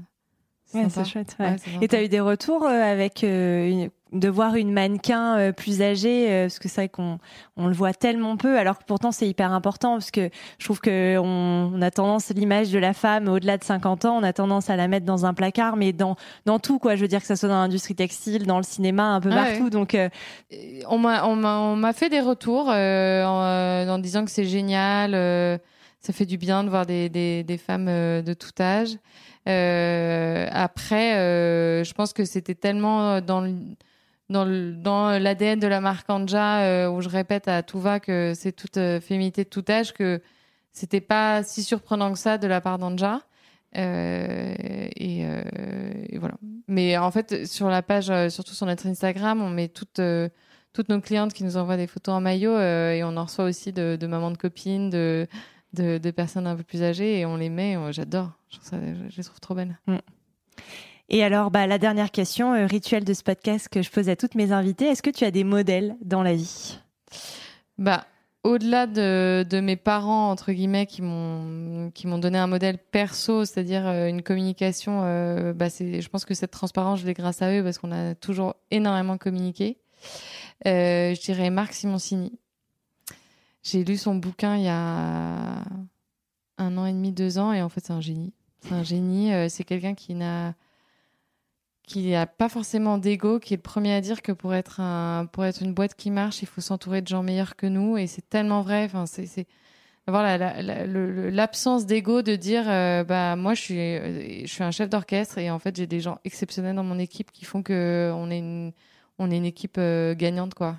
C'est chouette. Et t'as eu des retours avec de voir une mannequin plus âgée, parce que c'est vrai qu'on le voit tellement peu, alors que pourtant c'est hyper important, parce que je trouve que on a tendance, l'image de la femme au-delà de 50 ans, on a tendance à la mettre dans un placard, mais dans tout, quoi. Je veux dire, que ça soit dans l'industrie textile, dans le cinéma, un peu partout. Donc on m'a fait des retours en disant que c'est génial, ça fait du bien de voir des femmes de tout âge. Après, je pense que c'était tellement dans l'ADN de la marque Anja, où je répète à tout va que c'est toute féminité de tout âge, que c'était pas si surprenant que ça de la part d'Anja. Et voilà. Mais en fait, sur la page, surtout sur notre Instagram, on met toutes nos clientes qui nous envoient des photos en maillot, et on en reçoit aussi de mamans de copines, de personnes un peu plus âgées, et on les met. J'adore. Je les trouve trop belles. Et alors, la dernière question, rituel de ce podcast que je pose à toutes mes invitées, est-ce que tu as des modèles dans la vie ? Au-delà de mes parents, entre guillemets, qui m'ont donné un modèle perso, c'est-à-dire une communication, je pense que cette transparence, je l'ai grâce à eux, parce qu'on a toujours énormément communiqué. Je dirais Marc Simoncini. J'ai lu son bouquin il y a 1 an et demi, 2 ans, et en fait, c'est un génie. C'est un génie. C'est quelqu'un qui n'a pas forcément d'ego, qui est le premier à dire que pour être une boîte qui marche, il faut s'entourer de gens meilleurs que nous, et c'est tellement vrai. Enfin, c'est avoir l'absence d'ego, de dire moi je suis un chef d'orchestre, et en fait j'ai des gens exceptionnels dans mon équipe qui font que on est une équipe gagnante, quoi.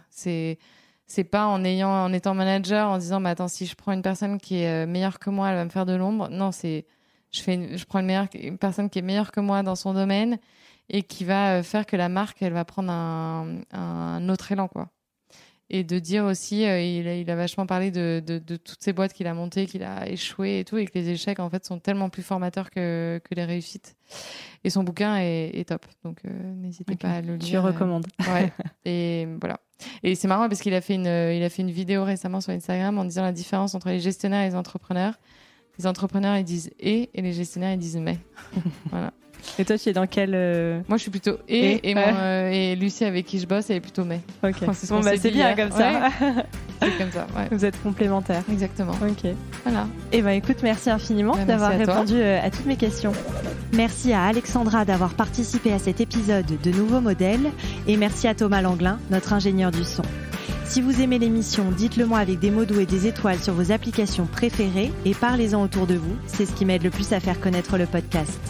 C'est pas en étant manager, en disant, attends, si je prends une personne qui est meilleure que moi, elle va me faire de l'ombre. Non, je prends une personne qui est meilleure que moi dans son domaine et qui va faire que la marque, elle va prendre un autre élan, quoi. Et de dire aussi, il a vachement parlé de toutes ces boîtes qu'il a montées, qu'il a échoué et tout, et que les échecs, en fait, sont tellement plus formateurs que les réussites. Et son bouquin est top. Donc, n'hésitez pas à le lire. Tu le recommandes. Ouais. Et voilà. Et c'est marrant parce qu'il a fait une vidéo récemment sur Instagram en disant la différence entre les gestionnaires et les entrepreneurs. Les entrepreneurs, ils disent et les gestionnaires, ils disent mais. Voilà. Et toi, tu es dans quel... Moi, je suis plutôt et Lucie, avec qui je bosse, elle est plutôt mais. Ok. C'est bon, c'est bien comme ça. Ouais. C'est comme ça, ouais. Vous êtes complémentaires. Exactement. Ok. Voilà. Et écoute, merci infiniment d'avoir répondu à toutes mes questions. Merci à Alexandra d'avoir participé à cet épisode de Nouveaux Modèles et merci à Thomas Langlin, notre ingénieur du son. Si vous aimez l'émission, dites-le moi avec des mots doux et des étoiles sur vos applications préférées et parlez-en autour de vous. C'est ce qui m'aide le plus à faire connaître le podcast.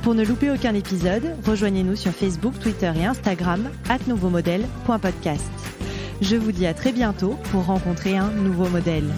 Pour ne louper aucun épisode, rejoignez-nous sur Facebook, Twitter et Instagram @nouveaumodèle.podcast. Je vous dis à très bientôt pour rencontrer un nouveau modèle.